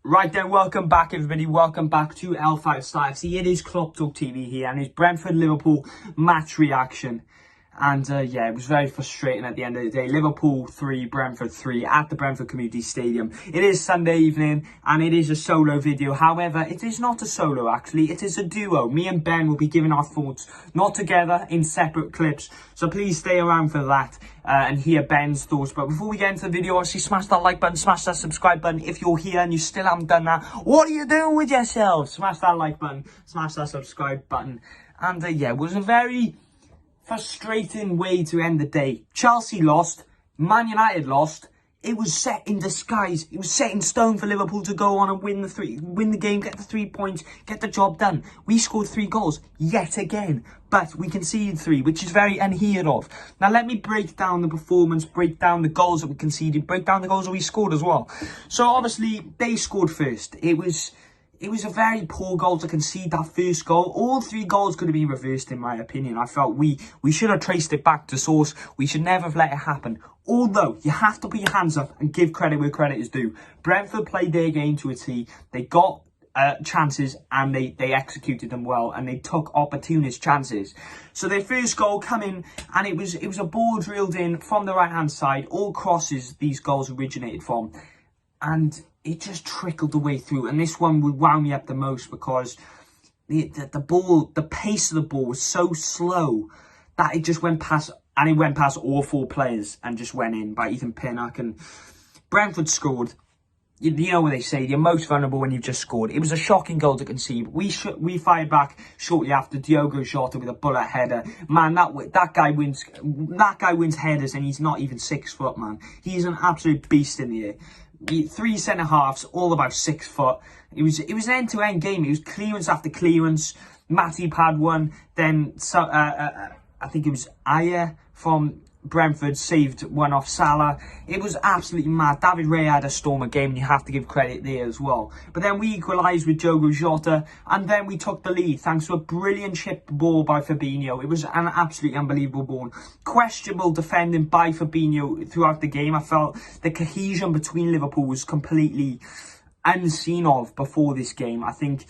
Right then, welcome back everybody, welcome back to L5 FC. It is Klopp Talk TV here and it's Brentford-Liverpool match reaction. And yeah, it was very frustrating at the end of the day. Liverpool 3, Brentford 3 at the Brentford Community Stadium. It is Sunday evening and it is a solo video. However, it is not a solo actually, it is a duo. Me and Ben will be giving our thoughts, not together, in separate clips. So please stay around for that and hear Ben's thoughts. But before we get into the video, obviously smash that like button, smash that subscribe button. If you're here and you still haven't done that, what are you doing with yourself? Smash that like button, smash that subscribe button. And yeah, it was a very frustrating way to end the day. Chelsea lost, Man United lost. It was set in disguise. It was set in stone for Liverpool to go on and win the game, get the 3 points, get the job done. We scored 3 goals yet again, but we conceded 3, which is very unheard of. Now let me break down the performance, break down the goals that we conceded, break down the goals that we scored as well. So obviously they scored first. It was a very poor goal to concede that first goal. All 3 goals could have been reversed, in my opinion. I felt we should have traced it back to source. We should never have let it happen. Although, you have to put your hands up and give credit where credit is due. Brentford played their game to a T. They got chances and they executed them well. And they took opportunist chances. So their first goal come in and it was a ball drilled in from the right-hand side. All crosses these goals originated from. And it just trickled the way through, and this one would wound me up the most because the pace of the ball was so slow that it just went past, and it went past all 4 players and just went in by Ethan Pinnock. And Brentford scored. You know what they say, you're most vulnerable when you've just scored. It was a shocking goal to concede. We fired back shortly after. Diogo Jota with a bullet header. Man, that guy wins headers, and he's not even 6 foot, man. He's an absolute beast in the air. 3 centre halves, all about 6 foot. It was an end-to-end game. It was clearance after clearance. Matip had one. Then I think it was Aya from Brentford saved one off Salah. It was absolutely mad. David Raya had a stormer game, and you have to give credit there as well. But then we equalised with Diogo Jota, and then we took the lead thanks to a brilliant chip ball by Fabinho. It was an absolutely unbelievable ball. Questionable defending by Fabinho throughout the game. I felt the cohesion between Liverpool was completely unseen of before this game. I think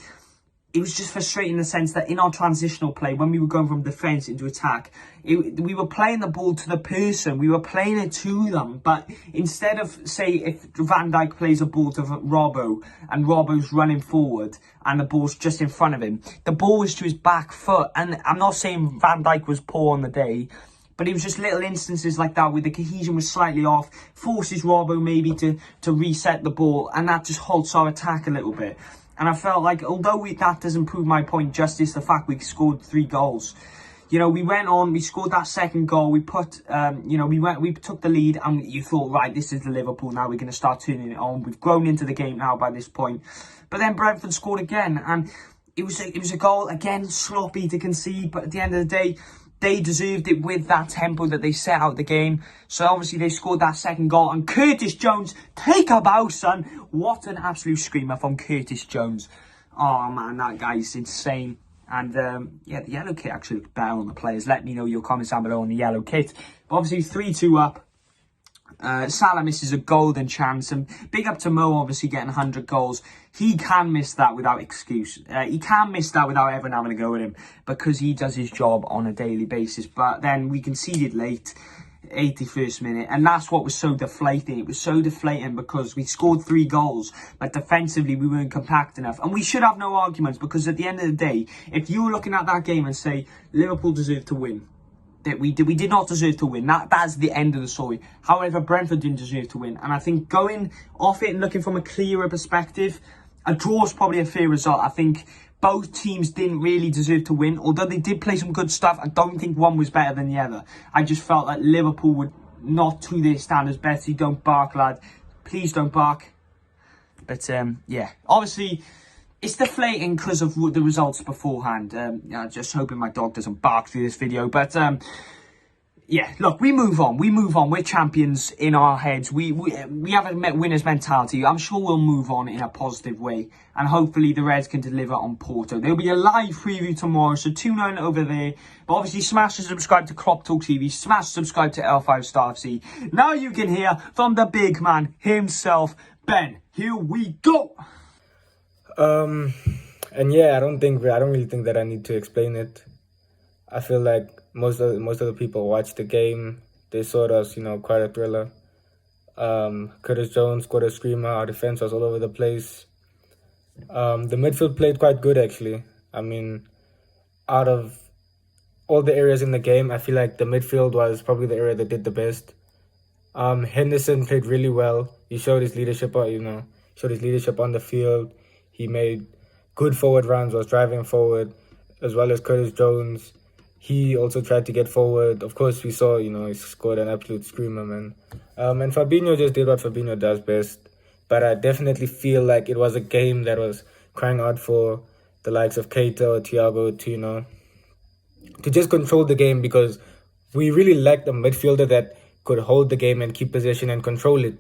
it was just frustrating in the sense that in our transitional play, when we were going from defence into attack, we were playing the ball to the person. We were playing it to them. But instead of, say, if Van Dijk plays a ball to Robbo and Robbo's running forward and the ball's just in front of him, the ball was to his back foot. And I'm not saying Van Dijk was poor on the day, but it was just little instances like that where the cohesion was slightly off, forces Robbo maybe to reset the ball, and that just halts our attack a little bit. And I felt like, although that doesn't prove my point justice, the fact we scored 3 goals. You know, we went on, we scored that second goal, we put, we took the lead, and you thought, right, this is the Liverpool now, we're going to start turning it on. We've grown into the game now by this point. But then Brentford scored again, and it was a goal, again, sloppy to concede, but at the end of the day, they deserved it with that tempo that they set out the game. So obviously they scored that second goal. And Curtis Jones, take a bow, son. What an absolute screamer from Curtis Jones. Oh, man, that guy's insane. And, yeah, the yellow kit actually looked better on the players. Let me know your comments down below on the yellow kit. But obviously 3-2 up. Salah misses a golden chance, and big up to Mo, obviously getting 100 goals. He can miss that without excuse. He can miss that without everyone having a go at him, because he does his job on a daily basis. But then we conceded late, 81st minute, and that's what was so deflating. It was so deflating because we scored 3 goals, but defensively we weren't compact enough. And we should have no arguments, because at the end of the day, if you were looking at that game and say Liverpool deserved to win, that we did not deserve to win. That's the end of the story. However, Brentford didn't deserve to win. And I think going off it and looking from a clearer perspective, a draw is probably a fair result. I think both teams didn't really deserve to win. Although they did play some good stuff, I don't think one was better than the other. I just felt like Liverpool would not to their standards. Betsy, don't bark, lad. Please don't bark. But, yeah. Obviously, it's deflating because of the results beforehand. Just hoping my dog doesn't bark through this video. But, yeah, look, we move on. We move on. We're champions in our heads. We have a winner's mentality. I'm sure we'll move on in a positive way. And hopefully the Reds can deliver on Porto. There'll be a live preview tomorrow, so tune in over there. But obviously, smash and subscribe to Klopp Talk TV. Smash subscribe to L5 FC. Now you can hear from the big man himself, Ben, here we go. And yeah, I don't really think that I need to explain it. I feel like most of the people watched the game. They saw it as, quite a thriller. Curtis Jones scored a screamer. Our defense was all over the place. The midfield played quite good, actually. I mean, out of all the areas in the game, I feel like the midfield was probably the area that did the best. Henderson played really well. He showed his leadership, showed his leadership on the field. He made good forward runs, was driving forward, as well as Curtis Jones. He also tried to get forward. Of course, we saw, he scored an absolute screamer, man. And Fabinho just did what Fabinho does best. But I definitely feel like it was a game that was crying out for the likes of Keita or Thiago to, to just control the game, because we really lacked a midfielder that could hold the game and keep possession and control it,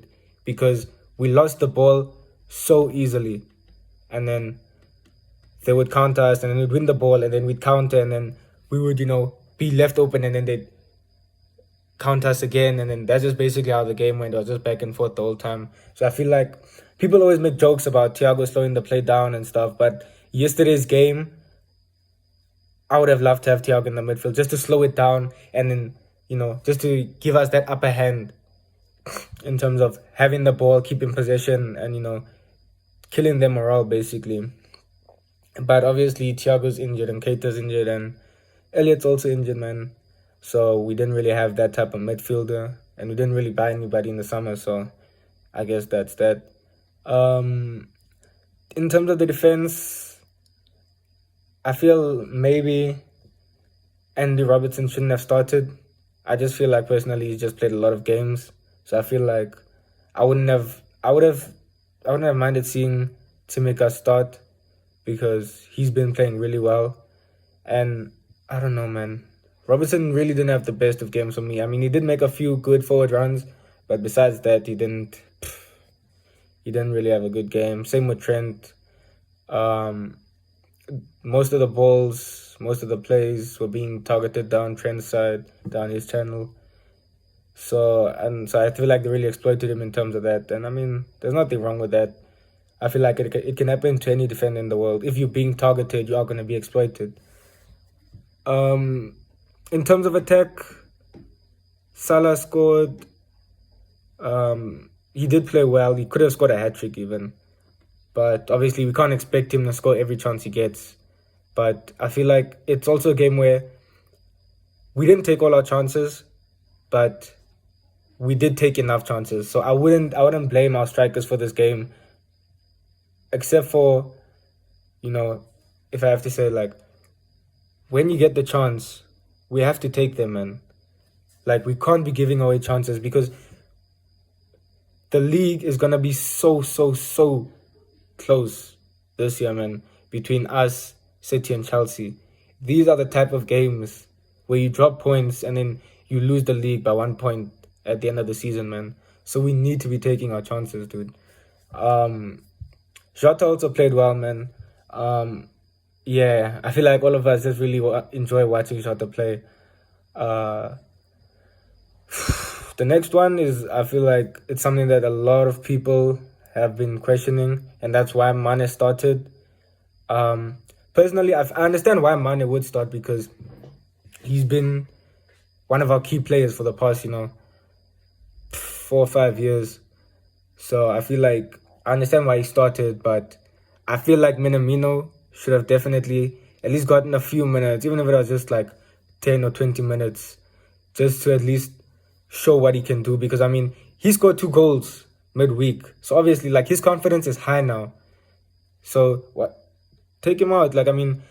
because we lost the ball so easily. And then they would counter us, and then we'd win the ball, and then we'd counter, and then we would, be left open, and then they'd counter us again, and then that's just basically how the game went. It was just back and forth the whole time. So I feel like people always make jokes about Thiago slowing the play down and stuff, but yesterday's game, I would have loved to have Thiago in the midfield just to slow it down, and then, just to give us that upper hand in terms of having the ball, keeping possession, and, killing their morale, basically. But obviously, Thiago's injured, and Keita's injured, and Elliot's also injured, man. So we didn't really have that type of midfielder, and we didn't really buy anybody in the summer, so I guess that's that. In terms of the defense, I feel maybe Andy Robertson shouldn't have started. I just feel like personally he's just played a lot of games, so I feel like I wouldn't have minded seeing Tsimikas start, because he's been playing really well. And I don't know, man. Robertson really didn't have the best of games for me. I mean, he did make a few good forward runs, but besides that, he didn't really have a good game. Same with Trent. Most of the balls, most of the plays were being targeted down Trent's side, down his channel. So I feel like they really exploited him in terms of that. And I mean, there's nothing wrong with that. I feel like it can happen to any defender in the world. If you're being targeted, you are going to be exploited. In terms of attack, Salah scored. He did play well. He could have scored a hat-trick even. But obviously, we can't expect him to score every chance he gets. But I feel like it's also a game where we didn't take all our chances, but we did take enough chances. So I wouldn't blame our strikers for this game, except for, if I have to say, like, when you get the chance, we have to take them, man. Like, we can't be giving away chances, because the league is going to be so close this year, man, between us, City and Chelsea. These are the type of games where you drop points and then you lose the league by 1 point at the end of the season, man. So we need to be taking our chances, dude. Jota also played well, man. Yeah, I feel like all of us just really enjoy watching Jota play. The next one is, I feel like it's something that a lot of people have been questioning, and that's why Mane started. Personally, I understand why Mane would start, because he's been one of our key players for the past, 4 or 5 years. So I feel like I understand why he started, but I feel like Minamino should have definitely at least gotten a few minutes, even if it was just like 10 or 20 minutes, just to at least show what he can do. Because, I mean, he scored 2 goals midweek. So obviously, like, his confidence is high now. So what? Take him out. Like, I mean,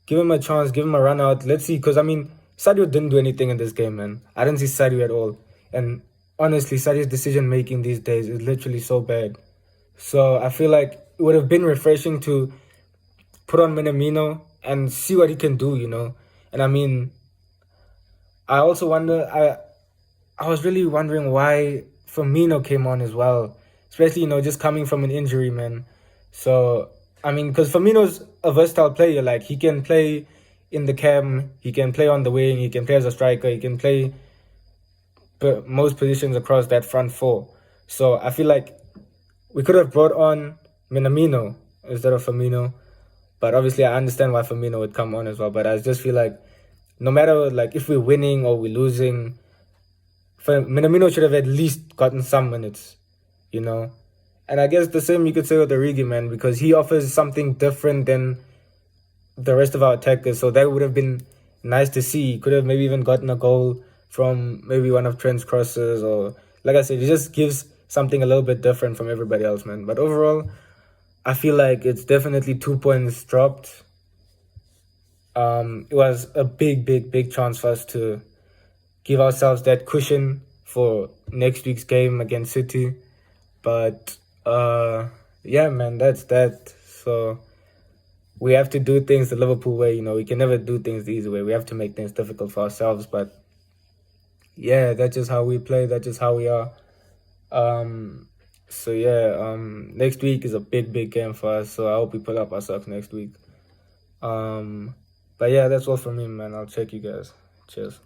give him a chance, give him a run out. Let's see. Because, I mean, Sadio didn't do anything in this game, man. I didn't see Sadio at all. And honestly, Sadio's decision-making these days is literally so bad. So I feel like it would have been refreshing to put on Minamino and see what he can do, And I mean, I also wonder, I was really wondering why Firmino came on as well. Especially, just coming from an injury, man. So, I mean, because Firmino's a versatile player. Like, he can play in the cam, he can play on the wing, he can play as a striker, he can play most positions across that front four. So I feel like we could have brought on Minamino instead of Firmino. But obviously, I understand why Firmino would come on as well. But I just feel like no matter like if we're winning or we're losing, Minamino should have at least gotten some minutes, you know. And I guess the same you could say with Origi, man, because he offers something different than the rest of our attackers. So that would have been nice to see. He could have maybe even gotten a goal from maybe one of Trent's crosses, or like I said, he just gives something a little bit different from everybody else, man. But overall, I feel like it's definitely 2 points dropped. It was a big chance for us to give ourselves that cushion for next week's game against City. But yeah, man, that's that. So we have to do things the Liverpool way. You know, we can never do things the easy way. We have to make things difficult for ourselves. But yeah, that's just how we play. That's just how we are. So yeah, next week is a big game for us. So I hope we pull up our socks next week. But yeah, that's all from me, man. I'll check you guys. Cheers.